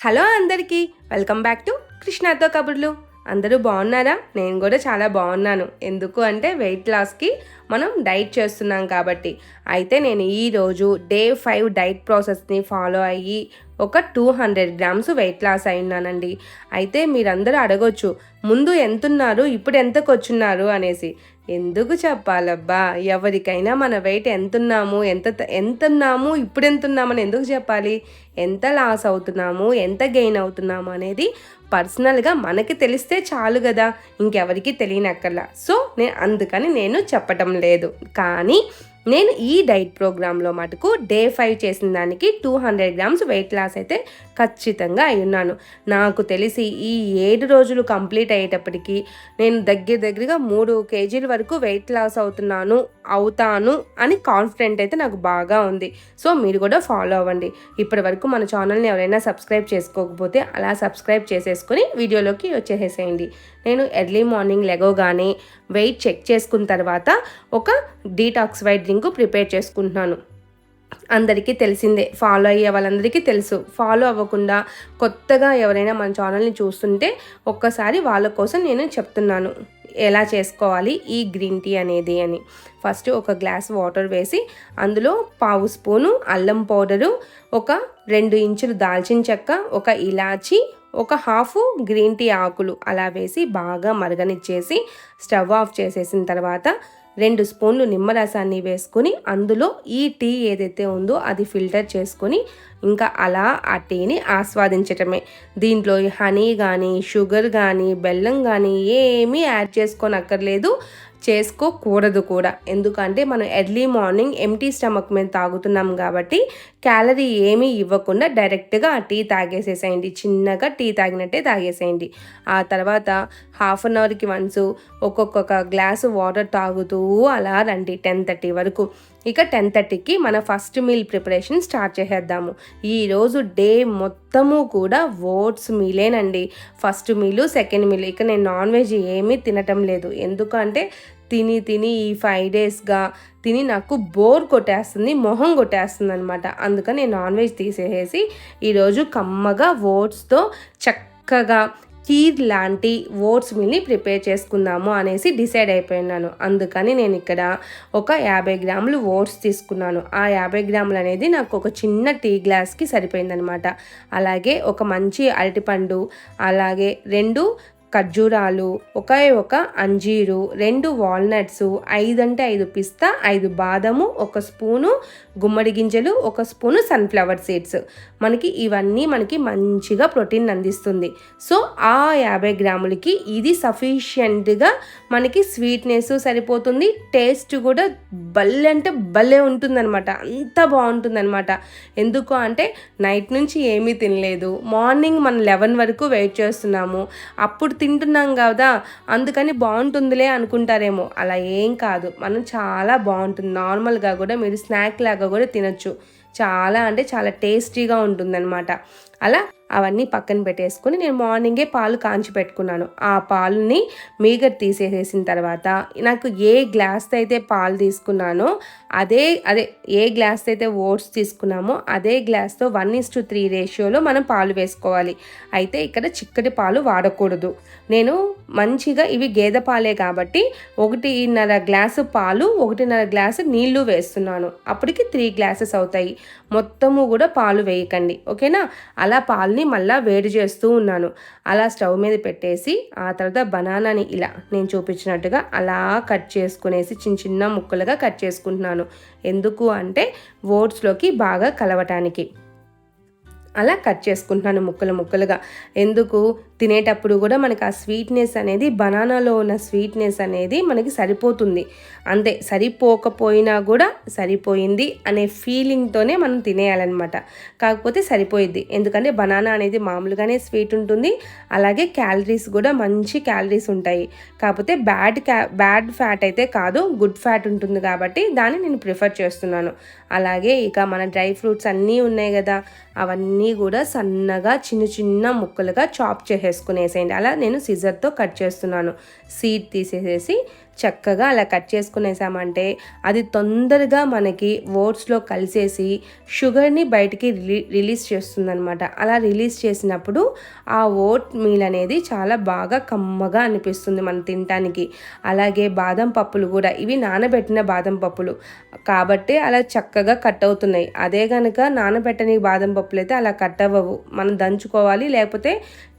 Hello అందరికీ welcome back to కృష్ణాతో కబుర్లు. అందరూ బాగున్నారా? నేను కూడా చాలా బాగున్నాను. ఎందుకు అంటే వెయిట్ లాస్కి మనం డైట్ చేస్తున్నాం కాబట్టి. అయితే నేను ఈరోజు డే 5 డైట్ ప్రాసెస్ని ఫాలో అయ్యి ఒక 200 గ్రామ్స్ వెయిట్ లాస్ అయినానండి. అయితే మీరందరూ అడగొచ్చు, ముందు ఎంతున్నారు, ఇప్పుడు ఎంతకు వచ్చున్నారు అనేసి. ఎందుకు చెప్పాలబ్బా, ఎవరికైనా మన వెయిట్ ఎంతున్నాము ఇప్పుడు ఎంతున్నామని ఎందుకు చెప్పాలి? ఎంత లాస్ అవుతున్నాము, ఎంత గెయిన్ అవుతున్నాము అనేది పర్సనల్గా మనకి తెలిస్తే చాలు కదా, ఇంకెవరికి తెలియనక్కర్లా. సో అందుకని నేను చెప్పటం లేదు. కానీ నేను ఈ డైట్ ప్రోగ్రాంలో మటుకు డే 5 చేసిన దానికి 200 గ్రామ్స్ వెయిట్ లాస్ అయితే ఖచ్చితంగా అయ్యున్నాను. నాకు తెలిసి ఈ 7 రోజులు కంప్లీట్ అయ్యేటప్పటికి నేను దగ్గరగా 3 కేజీల వరకు వెయిట్ లాస్ అవుతాను అని కాన్ఫిడెంట్ అయితే నాకు బాగా ఉంది. సో మీరు కూడా ఫాలో అవ్వండి. ఇప్పటి వరకు మన ఛానల్ని ఎవరైనా సబ్స్క్రైబ్ చేసుకోకపోతే అలా సబ్స్క్రైబ్ చేసేసుకొని వీడియోలోకి వచ్చేసేయండి. నేను ఎర్లీ మార్నింగ్ లెగోగానే వెయిట్ చెక్ చేసుకున్న తర్వాత ఒక డీటాక్సిఫైడ్ డ్రింక్ ప్రిపేర్ చేసుకుంటున్నాను. అందరికీ తెలిసిందే, ఫాలో అయ్యే వాళ్ళందరికీ తెలుసు. ఫాలో అవ్వకుండా కొత్తగా ఎవరైనా మన ఛానల్ని చూస్తుంటే ఒక్కసారి వాళ్ళ కోసం నేను చెప్తున్నాను ఎలా చేసుకోవాలి ఈ గ్రీన్ టీ అనేది అని. ఫస్ట్ ఒక గ్లాస్ వాటర్ వేసి అందులో 1/2 స్పూను అల్లం పౌడరు, ఒక 2 ఇంచులు దాల్చిన చెక్క, ఒక ఇలాచి, ఒక 1/2 గ్రీన్ టీ ఆకులు అలా వేసి బాగా మరగనిచ్చేసి స్టవ్ ఆఫ్ చేసేసిన తర్వాత 2 స్పూన్లు నిమ్మరసాన్ని వేసుకొని అందులో ఈ టీ ఏదైతే ఉందో అది ఫిల్టర్ చేసుకొని ఇంకా అలా ఆ టీని ఆస్వాదించటమే. దీంట్లో హనీ కానీ, షుగర్ కానీ, బెల్లం కానీ ఏమీ యాడ్ చేసుకోనక్కర్లేదు, చేసుకోకూడదు కూడా. ఎందుకంటే మనం ఎర్లీ మార్నింగ్ ఎంటీ స్టమక్ మీద తాగుతున్నాం కాబట్టి క్యాలరీ ఏమీ ఇవ్వకుండా డైరెక్ట్గా ఆ టీ తాగేసేసేయండి. చిన్నగా టీ తాగినట్టే తాగేసేయండి. ఆ తర్వాత 1/2 అవర్కి వన్స్ ఒక్కొక్క గ్లాసు వాటర్ తాగుతూ అలా రండి 10:30 వరకు. ఇక 10:30కి మన ఫస్ట్ మీల్ ప్రిపరేషన్ స్టార్ట్ చేసేద్దాము. ఈరోజు డే మొత్తము కూడా ఓట్స్ మీలేనండి. ఫస్ట్ మీలు, సెకండ్ మీల్. ఇక నేను నాన్ వెజ్ ఏమీ తినటం లేదు. ఎందుకంటే తిని ఈ 5 డేస్గా తిని నాకు బోర్ కొట్టేస్తుంది, మొహం కొట్టేస్తుంది అనమాట. అందుకని నేను నాన్ వెజ్ తీసేసి ఈరోజు కమ్మగా ఓట్స్తో చక్కగా కీర్ లాంటి ఓట్స్ మీల్ని ప్రిపేర్ చేసుకుందాము అనేసి డిసైడ్ అయిపోయినాను. అందుకని నేను ఇక్కడ ఒక 50 గ్రాములు ఓట్స్ తీసుకున్నాను. ఆ 50 గ్రాములు అనేది నాకు ఒక చిన్న టీ గ్లాస్కి సరిపోయిందనమాట. అలాగే ఒక మంచి అరటిపండు, అలాగే 2 ఖర్జూరాలు, ఒక అంజీరు, 2 వాల్నట్స్, 5 అంటే 5 పిస్తా, 5 బాదము, 1 స్పూను గుమ్మడి గింజలు, 1 స్పూను సన్ఫ్లవర్ సీడ్స్. ఇవన్నీ మనకి మంచిగా ప్రోటీన్ అందిస్తుంది. సో ఆ 50 గ్రాములకి ఇది సఫిషియెంట్గా మనకి స్వీట్నెస్ సరిపోతుంది. టేస్ట్ కూడా భలే ఉంటుందన్నమాట. అంత బాగుంటుందన్నమాట. ఎందుకు అంటే నైట్ నుంచి ఏమీ తినలేదు, మార్నింగ్ మనం 11 వరకు వెయిట్ చేస్తున్నాము, అప్పుడు తింటున్నాం కదా అందుకని బాగుంటుందిలే అనుకుంటారేమో. అలా ఏం కాదు, మనం చాలా బాగుంటుంది. నార్మల్గా కూడా మీరు స్నాక్ లాగా కూడా తినొచ్చు. చాలా అంటే చాలా టేస్టీగా ఉంటుందన్నమాట. అలా అవన్నీ పక్కన పెట్టేసుకొని నేను మార్నింగే పాలు కాంచి పెట్టుకున్నాను. ఆ పాలుని మీగడ తీసేసేసిన తర్వాత నాకు ఏ గ్లాస్తో అయితే పాలు తీసుకున్నానో అదే ఏ గ్లాస్తో అయితే ఓట్స్ తీసుకున్నామో అదే గ్లాస్తో 1:3 రేషియోలో మనం పాలు వేసుకోవాలి. అయితే ఇక్కడ చిక్కటి పాలు వాడకూడదు. నేను మంచిగా ఇవి గేదె పాలే కాబట్టి 1.5 గ్లాసు పాలు, 1.5 గ్లాసు నీళ్లు వేస్తున్నాను. అప్పటికి 3 గ్లాసెస్ అవుతాయి. మొత్తము కూడా పాలు వేయకండి, ఓకేనా? అలా పాలుని మళ్ళీ వేడి చేస్తూ ఉన్నాను. అలా స్టవ్ మీద పెట్టేసి ఆ తర్వాత బనానాని ఇలా నేను చూపించినట్టుగా అలా కట్ చేసుకునేసి చిన్న ముక్కలుగా కట్ చేసుకుంటున్నాను. ఎందుకు అంటే ఓట్స్లోకి బాగా కలవటానికి అలా కట్ చేసుకుంటున్నాను ముక్కలుగా. ఎందుకు తినేటప్పుడు కూడా మనకి ఆ స్వీట్నెస్ అనేది, బనానాలో ఉన్న స్వీట్నెస్ అనేది మనకి సరిపోతుంది. అంతే, సరిపోకపోయినా కూడా సరిపోయింది అనే ఫీలింగ్తోనే మనం తినేయాలన్నమాట. కాకపోతే సరిపోయిద్ది, ఎందుకంటే బనానా అనేది మామూలుగానే స్వీట్ ఉంటుంది, అలాగే క్యాలరీస్ కూడా మంచి క్యాలరీస్ ఉంటాయి. కాకపోతే బ్యాడ్ ఫ్యాట్ అయితే కాదు, గుడ్ ఫ్యాట్ ఉంటుంది కాబట్టి దాన్ని నేను ప్రిఫర్ చేస్తున్నాను. అలాగే ఇక మన డ్రై ఫ్రూట్స్ అన్నీ ఉన్నాయి కదా, అవన్నీ కూడా సన్నగా చిన్న ముక్కలుగా చాప్ చేసేసుకునేసేయండి. అలా నేను సిజర్తో కట్ చేస్తున్నాను. సీడ్ తీసేసేసి చక్కగా అలా కట్ చేసుకునేసామంటే అది తొందరగా మనకి ఓట్స్లో కలిసేసి షుగర్ని బయటికి రిలీజ్ చేస్తుందనమాట. అలా రిలీజ్ చేసినప్పుడు ఆ ఓట్ మీల్ అనేది చాలా బాగా కమ్మగా అనిపిస్తుంది మనం తినటానికి. అలాగే బాదం పప్పులు కూడా, ఇవి నానబెట్టిన బాదం పప్పులు కాబట్టి అలా చక్కగా కట్ అవుతున్నాయి. అదే కనుక నానబెట్టని బాదం పప్పులు అయితే అలా కట్ అవ్వవు. మనం దంచుకోవాలి, లేకపోతే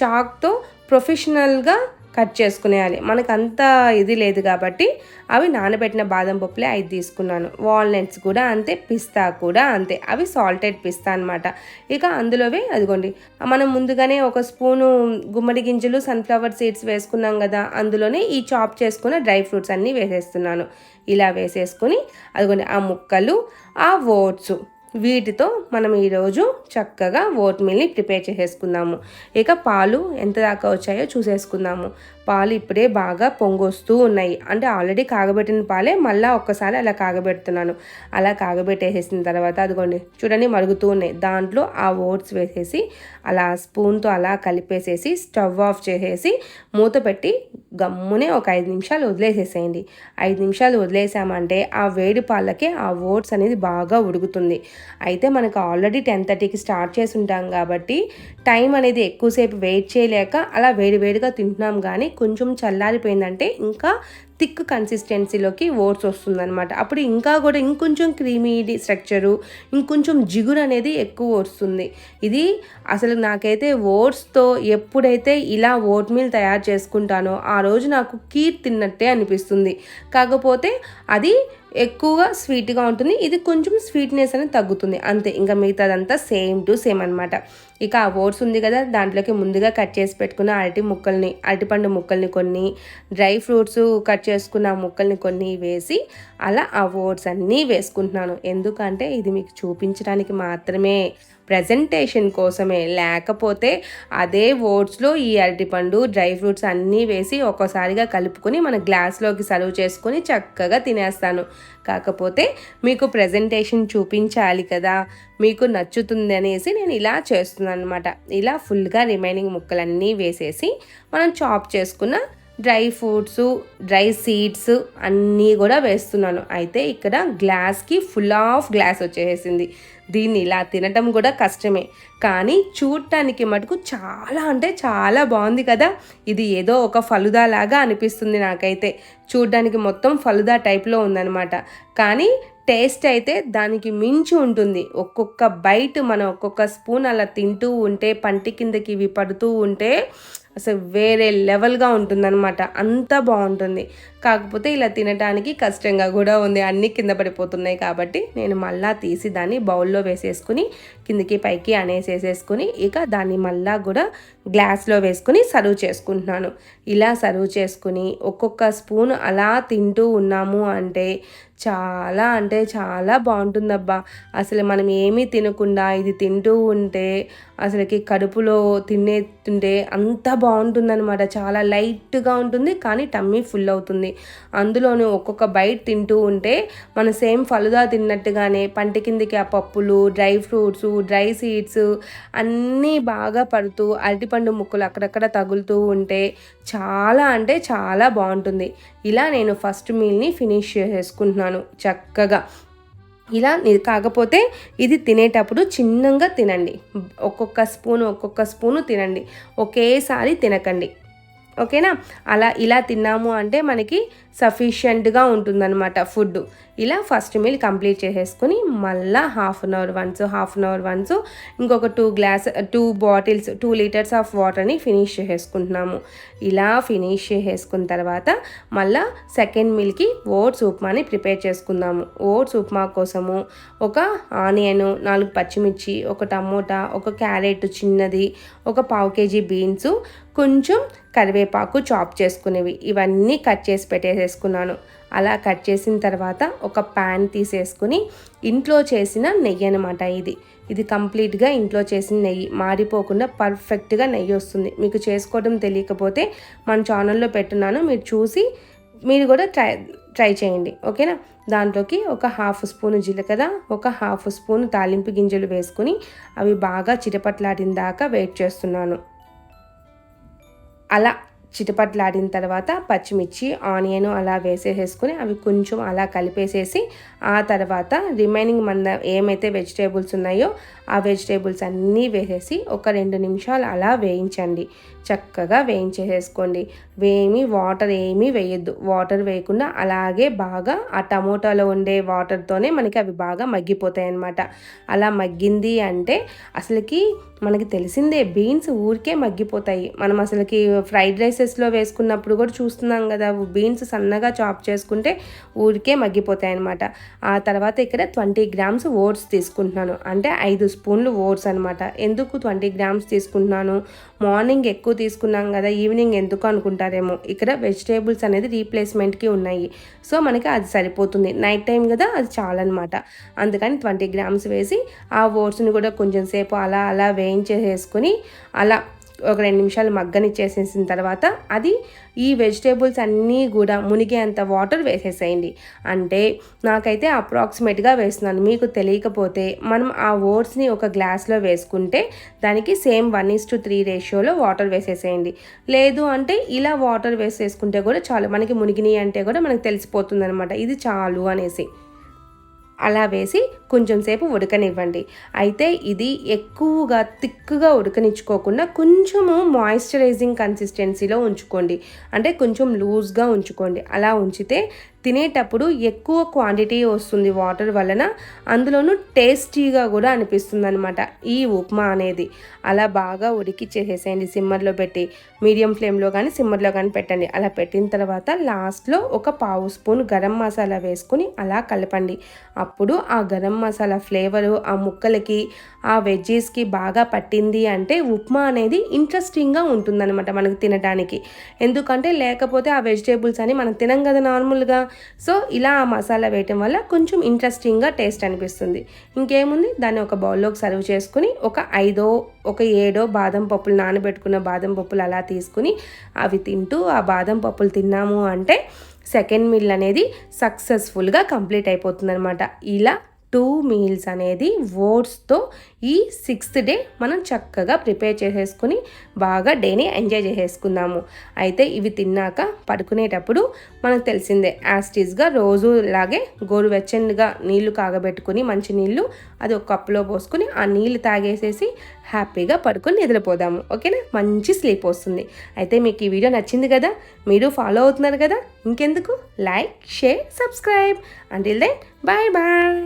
చాక్తో ప్రొఫెషనల్గా కట్ చేసుకునేయాలి. మనకు అంత ఇది లేదు కాబట్టి అవి నానబెట్టిన బాదం పప్పులే 5 తీసుకున్నాను. వాల్నట్స్ కూడా అంతే, పిస్తా కూడా అంతే, అవి సాల్టెడ్ పిస్తా అనమాట. ఇక అందులోవే అదిగోండి, మనం ముందుగానే ఒక స్పూను గుమ్మడి గింజలు సన్ఫ్లవర్ సీడ్స్ వేసుకున్నాం కదా, అందులోనే ఈ చాప్ చేసుకున్న డ్రై ఫ్రూట్స్ అన్నీ వేసేస్తున్నాను. ఇలా వేసేసుకుని అదిగోండి ఆ ముక్కలు, ఆ ఓట్స్, వీటితో మనం ఈరోజు చక్కగా ఓట్ మీల్ని ప్రిపేర్ చేసేసుకుందాము. ఇక పాలు ఎంత దాకా వచ్చాయో చూసేసుకుందాము. పాలు ఇప్పుడే బాగా పొంగొస్తూ ఉన్నాయి. అంటే ఆల్రెడీ కాగబెట్టిన పాలే మళ్ళీ ఒక్కసారి అలా కాగబెడుతున్నాను. అలా కాగబెట్టేసేసిన తర్వాత అదిగోండి చూడండి మరుగుతూ ఉన్నాయి. దాంట్లో ఆ ఓట్స్ వేసేసి అలా స్పూన్తో అలా కలిపేసేసి స్టవ్ ఆఫ్ చేసేసి మూత పెట్టి గమ్మునే ఒక 5 నిమిషాలు వదిలేసేసేయండి. 5 నిమిషాలు వదిలేసామంటే ఆ వేడి పాలకే ఆ ఓట్స్ అనేది బాగా ఉడుకుతుంది. అయితే మనకు ఆల్రెడీ 10:30కి స్టార్ట్ చేసి ఉంటాం కాబట్టి టైం అనేది ఎక్కువసేపు వెయిట్ చేయలేక అలా వేడివేడిగా తింటున్నాం. కానీ కొంచెం చల్లారిపోయిందంటే ఇంకా థిక్ కన్సిస్టెన్సీలోకి ఓట్స్ వస్తుందన్నమాట. అప్పుడు ఇంకా కూడా ఇంకొంచెం క్రీమీ స్ట్రక్చరు, ఇంకొంచెం జిగురు అనేది ఎక్కువ వస్తుంది. ఇది అసలు నాకైతే ఓట్స్తో ఎప్పుడైతే ఇలా ఓట్ మీల్ తయారు చేసుకుంటానో ఆ రోజు నాకు కీర్ తిన్నట్టే అనిపిస్తుంది. కాకపోతే అది ఎక్కువగా స్వీట్గా ఉంటుంది, ఇది కొంచెం స్వీట్నెస్ అనేది తగ్గుతుంది అంతే. ఇంకా మిగతాదంతా సేమ్ టు సేమ్ అనమాట. ఇక ఆ ఓట్స్ ఉంది కదా, దాంట్లోకి ముందుగా కట్ చేసి పెట్టుకున్న అరటిపండు ముక్కల్ని కొన్ని, డ్రై ఫ్రూట్స్ కట్ చేసుకున్న ముక్కల్ని కొన్ని వేసి అలా ఆ ఓట్స్ అన్నీ వేసుకుంటున్నాను. ఎందుకంటే ఇది మీకు చూపించడానికి మాత్రమే, ప్రజెంటేషన్ కోసమే. లేకపోతే అదే ఓట్స్లో ఈ అరటిపండు, డ్రై ఫ్రూట్స్ అన్నీ వేసి ఒక్కోసారిగా కలుపుకొని మన గ్లాస్లోకి సర్వ్ చేసుకొని చక్కగా తినేస్తాను. కాకపోతే మీకు ప్రజెంటేషన్ చూపించాలి కదా, మీకు నచ్చుతుంది అనేసి నేను ఇలా చేస్తున్నాను అనమాట. ఇలా ఫుల్గా రిమైనింగ్ ముక్కలన్నీ వేసేసి మనం చాప్ చేసుకున్న డ్రై ఫ్రూట్స్, డ్రై సీడ్స్ అన్నీ కూడా వేస్తున్నాను. అయితే ఇక్కడ గ్లాస్కి ఫుల్ ఆఫ్ గ్లాస్ వచ్చేసింది. దీన్ని ఇలా తినటం కూడా కష్టమే, కానీ చూడటానికి మటుకు చాలా అంటే చాలా బాగుంది కదా. ఇది ఏదో ఒక ఫలుదా లాగా అనిపిస్తుంది నాకైతే. చూడడానికి మొత్తం ఫలుదా టైప్లో ఉందన్నమాట, కానీ టేస్ట్ అయితే దానికి మించి ఉంటుంది. ఒక్కొక్క బైట్ మనం ఒక్కొక్క స్పూన్ అలా తింటూ ఉంటే పంటి కిందకి ఇవి పడుతూ ఉంటే అసలు వేరే లెవెల్గా ఉంటుందన్నమాట. అంత బాగుంటుంది. కాకపోతే ఇలా తినడానికి కష్టంగా కూడా ఉంది, అన్నీ కింద పడిపోతున్నాయి. కాబట్టి నేను మళ్ళా తీసి దాన్ని బౌల్లో వేసేసుకుని కిందికి పైకి అనేసేసేసుకుని ఇక దాన్ని మళ్ళా కూడా గ్లాస్లో వేసుకుని సర్వ్ చేసుకుంటున్నాను. ఇలా సర్వ్ చేసుకుని ఒక్కొక్క స్పూన్ అలా తింటూ ఉన్నాము అంటే చాలా బాగుంటుందబ్బా. అసలు మనం ఏమీ తినకుండా ఇది తింటూ ఉంటే అసలుకి కడుపులో తింటే అంత బాగుంటుందన్నమాట. చాలా లైట్గా ఉంటుంది, కానీ టమ్మీ ఫుల్ అవుతుంది. అందులోనూ ఒక్కొక్క బైట్ తింటూ ఉంటే మన సేమ్ ఫలుదా తిన్నట్టుగానే పంటి కిందికి ఆ పప్పులు, డ్రై ఫ్రూట్స్, డ్రై సీడ్స్ అన్నీ బాగా పడుతూ అరటిపండు ముక్కలు అక్కడక్కడ తగులుతూ ఉంటే చాలా బాగుంటుంది. ఇలా నేను ఫస్ట్ మీల్ని ఫినిష్ చేసుకుంటున్నాను చక్కగా. ఇలా కాకపోతే ఇది తినేటప్పుడు చిన్నగా తినండి. ఒక్కొక్క స్పూను తినండి, ఒకేసారి తినకండి. ఓకేనా? ఇలా తిన్నాము అంటే మనకి సఫిషియెంట్గా ఉంటుందన్నమాట ఫుడ్. ఇలా ఫస్ట్ మీల్ కంప్లీట్ చేసేసుకుని మళ్ళీ హాఫ్ అన్ అవర్ వన్స్ ఇంకొక 2 బాటిల్స్ 2 లీటర్స్ ఆఫ్ వాటర్ని ఫినిష్ చేసేసుకుంటున్నాము. ఇలా ఫినిష్ చేసేసుకున్న తర్వాత మళ్ళీ సెకండ్ మీల్కి ఓట్స్ ఉప్మాని ప్రిపేర్ చేసుకుందాము. ఓట్స్ ఉప్మా కోసము ఒక ఆనియన్, 4 పచ్చిమిర్చి, ఒక టమోటా, ఒక క్యారెట్ చిన్నది, ఒక 1/2 kg బీన్స్, కొంచెం కరివేపాకు చాప్ చేసుకునేవి, ఇవన్నీ కట్ చేసి పెట్టేసేసుకున్నాను. అలా కట్ చేసిన తర్వాత ఒక ప్యాన్ తీసేసుకుని ఇంట్లో చేసిన నెయ్యి అనమాట. ఇది కంప్లీట్గా ఇంట్లో చేసిన నెయ్యి, మాడిపోకుండా పర్ఫెక్ట్గా నెయ్యి వస్తుంది. మీకు చేసుకోవడం తెలియకపోతే మన ఛానల్లో పెట్టున్నాను, మీరు చూసి మీరు కూడా ట్రై చేయండి. ఓకేనా? దాంట్లోకి ఒక 1/2 స్పూను జీలకర్ర, ఒక 1/2 స్పూను తాలింపు గింజలు వేసుకుని అవి బాగా చిటపట్లాడిన దాకా వెయిట్ చేస్తున్నాను. అలా చిటపట్లాడిన తర్వాత పచ్చిమిర్చి ఆనియన్ అలా వేసేసుకొని అవి కొంచెం అలా కలిపేసేసి ఆ తర్వాత రిమైనింగ్ మన ఏమైతే వెజిటేబుల్స్ ఉన్నాయో ఆ వెజిటేబుల్స్ అన్నీ వేసేసి ఒక 2 నిమిషాలు అలా వేయించండి. చక్కగా వేయించేసేసుకోండి. వాటర్ ఏమీ వేయొద్దు. వాటర్ వేయకుండా అలాగే బాగా ఆ టమోటాలో ఉండే వాటర్తోనే మనకి అవి బాగా మగ్గిపోతాయి అన్నమాట. అలా మగ్గింది అంటే అసలుకి మనకి తెలిసిందే బీన్స్ ఊరికే మగ్గిపోతాయి. మనం అసలుకి ఫ్రైడ్ రైసెస్లో వేసుకున్నప్పుడు కూడా చూస్తున్నాం కదా, బీన్స్ సన్నగా చాప్ చేసుకుంటే ఊరికే మగ్గిపోతాయి అనమాట. ఆ తర్వాత ఇక్కడ 20 గ్రామ్స్ ఓట్స్ తీసుకుంటున్నాను, అంటే 5 స్పూన్లు ఓట్స్ అనమాట. ఎందుకు 20 గ్రామ్స్ తీసుకుంటున్నాను, మార్నింగ్ ఎక్కువ తీసుకున్నాం కదా ఈవినింగ్ ఎందుకు అనుకుంటారేమో. ఇక్కడ వెజిటేబుల్స్ అనేది రీప్లేస్మెంట్కి ఉన్నాయి, సో మనకి అది సరిపోతుంది. నైట్ టైం కదా అది చాలన్నమాట. అందుకని 20 గ్రామ్స్ వేసి ఆ ఓట్స్ని కూడా కొంచెం సేపు అలా అలా వేయించేసుకొని అలా ఒక 2 నిమిషాలు మగ్గనిచ్చేసేసిన తర్వాత అది ఈ వెజిటేబుల్స్ అన్నీ కూడా మునిగేంత వాటర్ వేసేసేయండి. అంటే నాకైతే అప్రాక్సిమేట్గా వేస్తున్నాను, మీకు తెలియకపోతే మనం ఆ ఓట్స్ని ఒక గ్లాస్లో వేసుకుంటే దానికి సేమ్ 1:3 రేషియోలో వాటర్ వేసేసేయండి. లేదు అంటే ఇలా వాటర్ వేసేసుకుంటే కూడా చాలు, మనకి మునిగినాయి అంటే కూడా మనకు తెలిసిపోతుంది అనమాట ఇది చాలు అనేసి. అలా వేసి కొంచెం సేపు ఉడకనివ్వండి. అయితే ఇది ఎక్కువగా థిక్గా ఉడకనిచ్చుకోకుండా కొంచెము మాయిశ్చరైజింగ్ కన్సిస్టెన్సీలో ఉంచుకోండి, అంటే కొంచెం లూజ్గా ఉంచుకోండి. అలా ఉంచితే తినేటప్పుడు ఎక్కువ క్వాంటిటీ వస్తుంది వాటర్ వలన, అందులోనూ టేస్టీగా కూడా అనిపిస్తుంది అనమాట ఈ ఉప్మా అనేది. అలా బాగా ఉడికిచ్చేసేసేయండి సిమ్మర్లో పెట్టి. మీడియం ఫ్లేమ్లో కానీ సిమ్మర్లో కానీ పెట్టండి. అలా పెట్టిన తర్వాత లాస్ట్లో ఒక 1/2 స్పూన్ గరం మసాలా వేసుకుని అలా కలపండి. అప్పుడు ఆ గరం మసాలా ఫ్లేవరు ఆ ముక్కలకి ఆ వెజ్జీస్కి బాగా పట్టింది అంటే ఉప్మా అనేది ఇంట్రెస్టింగ్గా ఉంటుందన్నమాట మనకు తినడానికి. ఎందుకంటే లేకపోతే ఆ వెజిటేబుల్స్ అని మనం తినం కదా నార్మల్గా. సో ఇలా ఆ మసాలా వేయటం వల్ల కొంచెం ఇంట్రెస్టింగ్గా టేస్ట్ అనిపిస్తుంది. ఇంకేముంది, దాన్ని ఒక బౌల్లోకి సర్వ్ చేసుకుని ఒక 7 బాదం పప్పులు, నానబెట్టుకున్న బాదం పప్పులు అలా తీసుకుని అవి తింటూ ఆ బాదం పప్పులు తిన్నాము అంటే సెకండ్ మీల్ అనేది సక్సెస్ఫుల్గా కంప్లీట్ అయిపోతుంది అనమాట. ఇలా 2 మీల్స్ అనేది ఓట్స్తో ఈ 6th డే మనం చక్కగా ప్రిపేర్ చేసేసుకుని బాగా డేని ఎంజాయ్ చేసేసుకుందాము. అయితే ఇవి తిన్నాక పడుకునేటప్పుడు మనకు తెలిసిందే యాస్టీస్గా రోజు లాగే గోరువెచ్చనిగా నీళ్లు కాగబెట్టుకుని మంచి నీళ్ళు అది ఒక కప్పులో పోసుకుని ఆ నీళ్ళు తాగేసేసి హ్యాపీగా పడుకొని నిద్రపోదాము. ఓకేనా, మంచి స్లీప్ వస్తుంది. అయితే మీకు ఈ వీడియో నచ్చింది కదా, మీరు ఫాలో అవుతున్నారు కదా, ఇంకెందుకు like, share, subscribe. Until then bye bye.